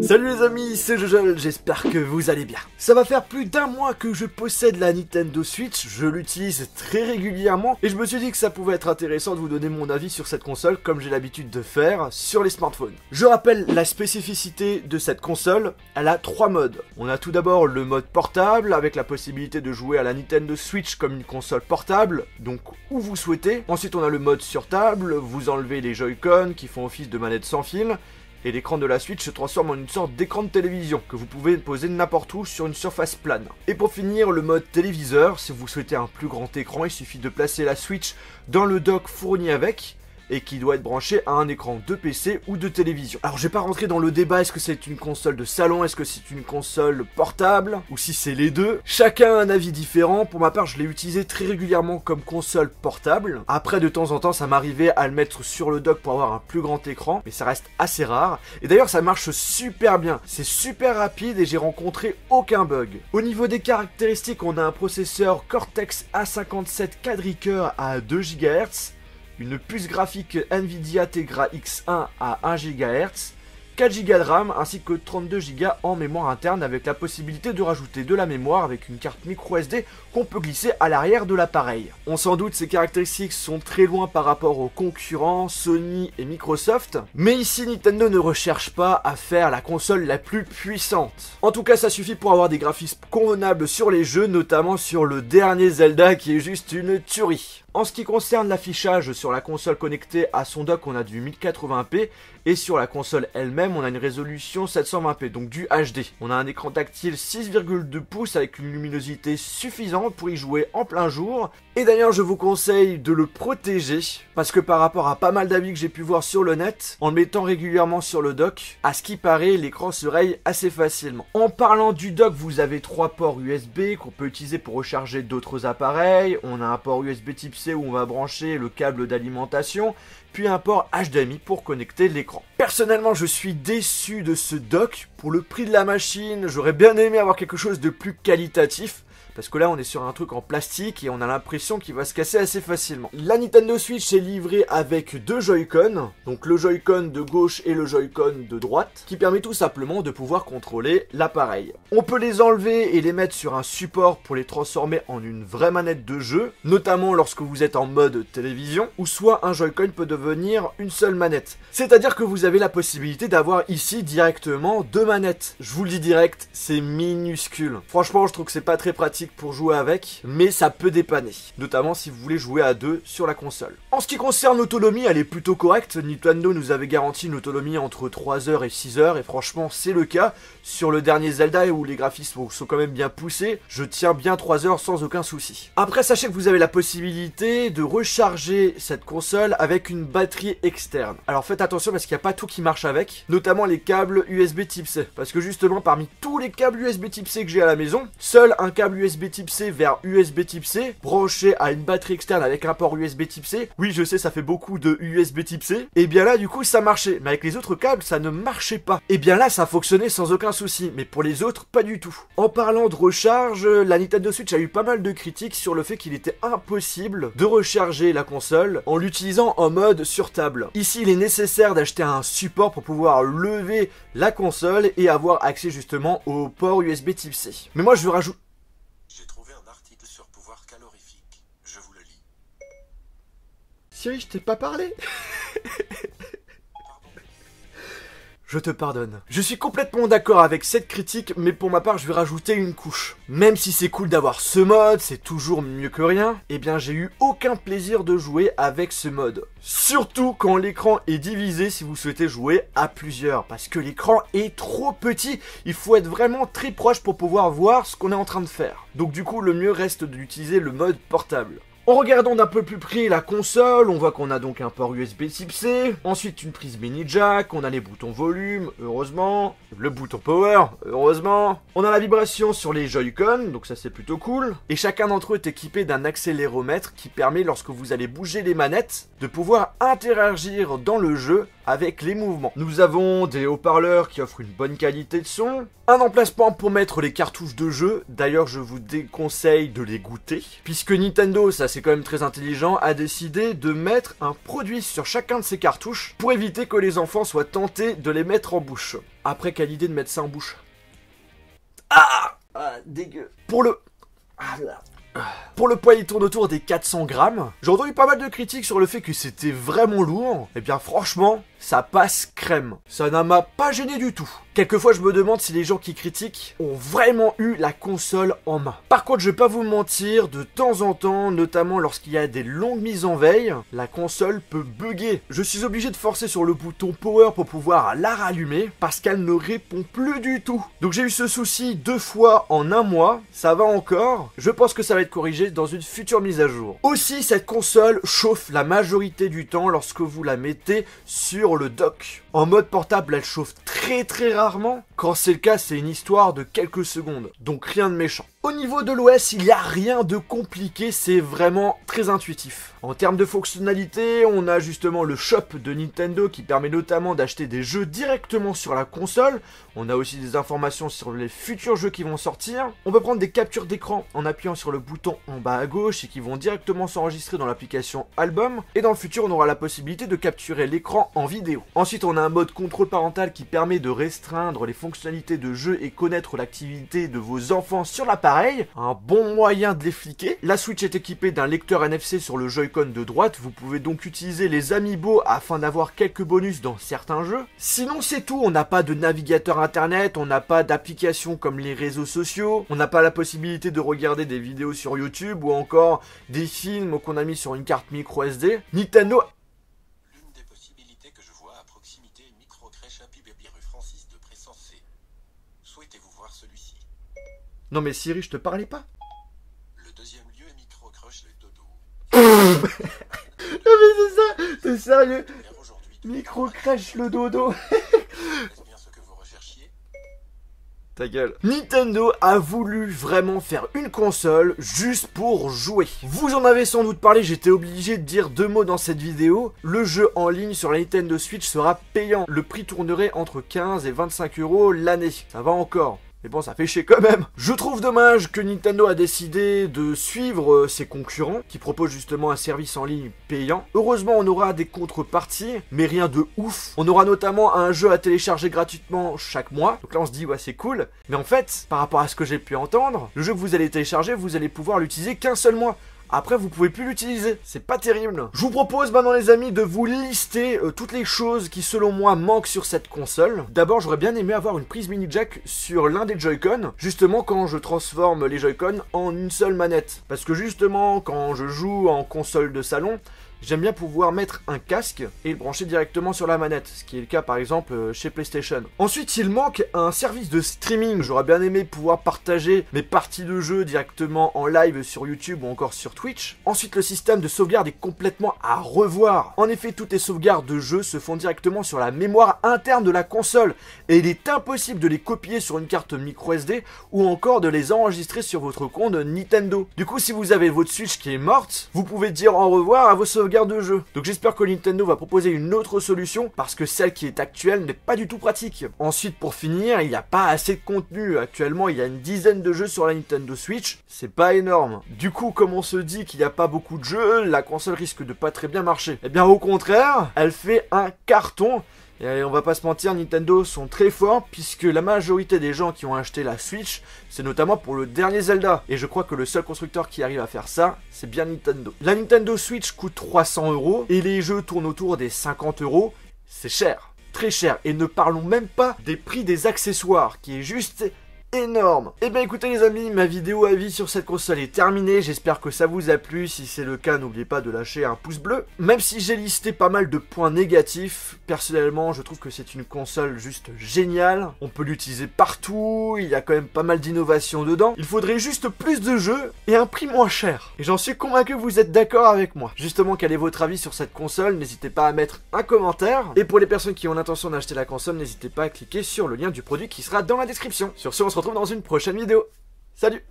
Salut les amis, c'est Jojo, j'espère que vous allez bien. Ça va faire plus d'un mois que je possède la Nintendo Switch, je l'utilise très régulièrement et je me suis dit que ça pouvait être intéressant de vous donner mon avis sur cette console comme j'ai l'habitude de faire sur les smartphones. Je rappelle la spécificité de cette console, elle a 3 modes. On a tout d'abord le mode portable avec la possibilité de jouer à la Nintendo Switch comme une console portable, donc où vous souhaitez. Ensuite on a le mode sur table, vous enlevez les Joy-Con qui font office de manette sans fil. Et l'écran de la Switch se transforme en une sorte d'écran de télévision que vous pouvez poser n'importe où sur une surface plane. Et pour finir, le mode téléviseur, si vous souhaitez un plus grand écran, il suffit de placer la Switch dans le dock fourni avec et qui doit être branché à un écran de PC ou de télévision. Alors je vais pas rentrer dans le débat, est-ce que c'est une console de salon, est-ce que c'est une console portable, ou si c'est les deux. Chacun a un avis différent, pour ma part je l'ai utilisé très régulièrement comme console portable. Après de temps en temps ça m'arrivait à le mettre sur le dock pour avoir un plus grand écran, mais ça reste assez rare. Et d'ailleurs ça marche super bien, c'est super rapide et j'ai rencontré aucun bug. Au niveau des caractéristiques, on a un processeur Cortex A57 quadricœur à 2 GHz, une puce graphique Nvidia Tegra X1 à 1 GHz, 4 Go de RAM ainsi que 32 Go en mémoire interne avec la possibilité de rajouter de la mémoire avec une carte micro SD qu'on peut glisser à l'arrière de l'appareil. On s'en doute, ces caractéristiques sont très loin par rapport aux concurrents Sony et Microsoft, mais ici Nintendo ne recherche pas à faire la console la plus puissante. En tout cas ça suffit pour avoir des graphismes convenables sur les jeux, notamment sur le dernier Zelda qui est juste une tuerie. En ce qui concerne l'affichage sur la console connectée à son dock, on a du 1080p et sur la console elle-même, on a une résolution 720p, donc du HD. On a un écran tactile 6,2 pouces avec une luminosité suffisante pour y jouer en plein jour. Et d'ailleurs, je vous conseille de le protéger parce que par rapport à pas mal d'avis que j'ai pu voir sur le net, en le mettant régulièrement sur le dock, à ce qui paraît, l'écran se raye assez facilement. En parlant du dock, vous avez 3 ports USB qu'on peut utiliser pour recharger d'autres appareils. On a un port USB type C où on va brancher le câble d'alimentation, puis un port HDMI pour connecter l'écran. Personnellement, je suis déçu de ce dock. Pour le prix de la machine, j'aurais bien aimé avoir quelque chose de plus qualitatif. Parce que là on est sur un truc en plastique et on a l'impression qu'il va se casser assez facilement. La Nintendo Switch est livrée avec 2 Joy-Con, donc le Joy-Con de gauche et le Joy-Con de droite, qui permet tout simplement de pouvoir contrôler l'appareil. On peut les enlever et les mettre sur un support pour les transformer en une vraie manette de jeu, notamment lorsque vous êtes en mode télévision, ou soit un Joy-Con peut devenir une seule manette. C'est-à-dire que vous avez la possibilité d'avoir ici directement 2 manettes. Je vous le dis direct, c'est minuscule. Franchement, je trouve que c'est pas très pratique pour jouer avec, mais ça peut dépanner, notamment si vous voulez jouer à 2 sur la console. En ce qui concerne l'autonomie, elle est plutôt correcte. Nintendo nous avait garanti une autonomie entre 3 heures et 6 heures, et franchement c'est le cas. Sur le dernier Zelda où les graphismes sont quand même bien poussés, je tiens bien 3 heures sans aucun souci. Après sachez que vous avez la possibilité de recharger cette console avec une batterie externe. Alors faites attention parce qu'il n'y a pas tout qui marche avec, notamment les câbles USB type C, parce que justement parmi tous les câbles USB type C que j'ai à la maison, seul un câble USB type C vers USB type C, branché à une batterie externe avec un port USB type C. Oui, je sais, ça fait beaucoup de USB type C. Et bien là, du coup, ça marchait. Mais avec les autres câbles, ça ne marchait pas. Et bien là, ça fonctionnait sans aucun souci. Mais pour les autres, pas du tout. En parlant de recharge, la Nintendo Switch a eu pas mal de critiques sur le fait qu'il était impossible de recharger la console en l'utilisant en mode sur table. Ici, il est nécessaire d'acheter un support pour pouvoir lever la console et avoir accès justement au port USB type C. Mais moi, je veux rajouter... J'ai trouvé un article sur pouvoir calorifique. Je vous le lis. Siri, je t'ai pas parlé. Je te pardonne. Je suis complètement d'accord avec cette critique, mais pour ma part, je vais rajouter une couche. Même si c'est cool d'avoir ce mode, c'est toujours mieux que rien, eh bien j'ai eu aucun plaisir de jouer avec ce mode. Surtout quand l'écran est divisé si vous souhaitez jouer à plusieurs, parce que l'écran est trop petit, il faut être vraiment très proche pour pouvoir voir ce qu'on est en train de faire. Donc du coup, le mieux reste d'utiliser le mode portable. En regardant d'un peu plus près la console, on voit qu'on a donc un port USB type C, ensuite une prise mini jack, on a les boutons volume, heureusement, le bouton power, heureusement, on a la vibration sur les Joy-Con, donc ça c'est plutôt cool, et chacun d'entre eux est équipé d'un accéléromètre qui permet lorsque vous allez bouger les manettes, de pouvoir interagir dans le jeu avec les mouvements. Nous avons des haut-parleurs qui offrent une bonne qualité de son, un emplacement pour mettre les cartouches de jeu, d'ailleurs je vous déconseille de les goûter, puisque Nintendo, ça c'est quand même très intelligent, a décidé de mettre un produit sur chacun de ces cartouches pour éviter que les enfants soient tentés de les mettre en bouche. Après, quelle idée de mettre ça en bouche. Ah, dégueu. Pour le poids, il tourne autour des 400 grammes. J'ai entendu pas mal de critiques sur le fait que c'était vraiment lourd. Et bien franchement, ça passe crème. Ça ne m'a pas gêné du tout. Quelquefois, je me demande si les gens qui critiquent ont vraiment eu la console en main. Par contre, je vais pas vous mentir, de temps en temps, notamment lorsqu'il y a des longues mises en veille, la console peut bugger. Je suis obligé de forcer sur le bouton Power pour pouvoir la rallumer parce qu'elle ne répond plus du tout. Donc j'ai eu ce souci 2 fois en 1 mois, ça va encore. Je pense que ça va être corrigé dans une future mise à jour. Aussi, cette console chauffe la majorité du temps lorsque vous la mettez sur le dock. En mode portable, elle chauffe très rarement. Quand c'est le cas, c'est une histoire de quelques secondes. Donc rien de méchant. Au niveau de l'OS, il n'y a rien de compliqué, c'est vraiment très intuitif. En termes de fonctionnalité, on a justement le shop de Nintendo qui permet notamment d'acheter des jeux directement sur la console. On a aussi des informations sur les futurs jeux qui vont sortir. On peut prendre des captures d'écran en appuyant sur le bouton en bas à gauche et qui vont directement s'enregistrer dans l'application Album. Et dans le futur, on aura la possibilité de capturer l'écran en vidéo. Ensuite, on a un mode contrôle parental qui permet de restreindre les fonctionnalités de jeu et connaître l'activité de vos enfants sur l'appareil. Un bon moyen de les fliquer. La Switch est équipée d'un lecteur NFC sur le Joy-Con de droite. Vous pouvez donc utiliser les Amiibo afin d'avoir quelques bonus dans certains jeux. Sinon, c'est tout. On n'a pas de navigateur internet, on n'a pas d'application comme les réseaux sociaux, on n'a pas la possibilité de regarder des vidéos sur YouTube ou encore des films qu'on a mis sur une carte micro SD. Nintendo... L'une des possibilités que je vois à proximité est micro-crèche Happy Baby rue Francis de Pressensé. Souhaitez-vous voir celui-ci? Non mais Siri, je te parlais pas. Le deuxième lieu est micro-crèche le dodo. Non mais c'est ça, c'est sérieux. Vers aujourd'hui, Micro-crèche le dodo. est-ce bien ce que vous recherchiez? Ta gueule. Nintendo a voulu vraiment faire une console juste pour jouer. Vous en avez sans doute parlé, j'étais obligé de dire 2 mots dans cette vidéo. Le jeu en ligne sur la Nintendo Switch sera payant. Le prix tournerait entre 15 et 25 € l'année. Ça va encore. Mais bon, ça fait chier quand même. Je trouve dommage que Nintendo a décidé de suivre ses concurrents, qui proposent justement un service en ligne payant. Heureusement, on aura des contreparties, mais rien de ouf. On aura notamment un jeu à télécharger gratuitement chaque mois. Donc là, on se dit, ouais, c'est cool. Mais en fait, par rapport à ce que j'ai pu entendre, le jeu que vous allez télécharger, vous allez pouvoir l'utiliser qu'un seul mois. Après, vous pouvez plus l'utiliser. C'est pas terrible. Je vous propose maintenant, les amis, de vous lister toutes les choses qui, selon moi, manquent sur cette console. D'abord, j'aurais bien aimé avoir une prise mini jack sur l'un des Joy-Con, justement quand je transforme les Joy-Con en une seule manette. Parce que justement, quand je joue en console de salon, j'aime bien pouvoir mettre un casque et le brancher directement sur la manette, ce qui est le cas par exemple chez PlayStation. Ensuite, il manque un service de streaming. J'aurais bien aimé pouvoir partager mes parties de jeu directement en live sur YouTube ou encore sur Twitch. Ensuite, le système de sauvegarde est complètement à revoir. En effet, toutes les sauvegardes de jeu se font directement sur la mémoire interne de la console et il est impossible de les copier sur une carte micro SD ou encore de les enregistrer sur votre compte Nintendo. Du coup, si vous avez votre Switch qui est morte, vous pouvez dire au revoir à vos sauvegardes de jeu. Donc j'espère que Nintendo va proposer une autre solution parce que celle qui est actuelle n'est pas du tout pratique. Ensuite, pour finir, il n'y a pas assez de contenu. Actuellement, il y a une dizaine de jeux sur la Nintendo Switch. C'est pas énorme. Du coup, comme on se dit qu'il n'y a pas beaucoup de jeux, la console risque de pas très bien marcher. Eh bien, au contraire, elle fait un carton. Et on va pas se mentir, Nintendo sont très forts puisque la majorité des gens qui ont acheté la Switch, c'est notamment pour le dernier Zelda. Et je crois que le seul constructeur qui arrive à faire ça, c'est bien Nintendo. La Nintendo Switch coûte 300 € et les jeux tournent autour des 50 €. C'est cher, très cher. Et ne parlons même pas des prix des accessoires qui est juste énorme. Et bien écoutez les amis, ma vidéo avis sur cette console est terminée, j'espère que ça vous a plu. Si c'est le cas, n'oubliez pas de lâcher un pouce bleu. Même si j'ai listé pas mal de points négatifs, personnellement je trouve que c'est une console juste géniale. On peut l'utiliser partout, il y a quand même pas mal d'innovations dedans. Il faudrait juste plus de jeux et un prix moins cher. Et j'en suis convaincu que vous êtes d'accord avec moi. Justement, quel est votre avis sur cette console? N'hésitez pas à mettre un commentaire. Et pour les personnes qui ont l'intention d'acheter la console, n'hésitez pas à cliquer sur le lien du produit qui sera dans la description. Sur ce, on se retrouve dans une prochaine vidéo. Salut!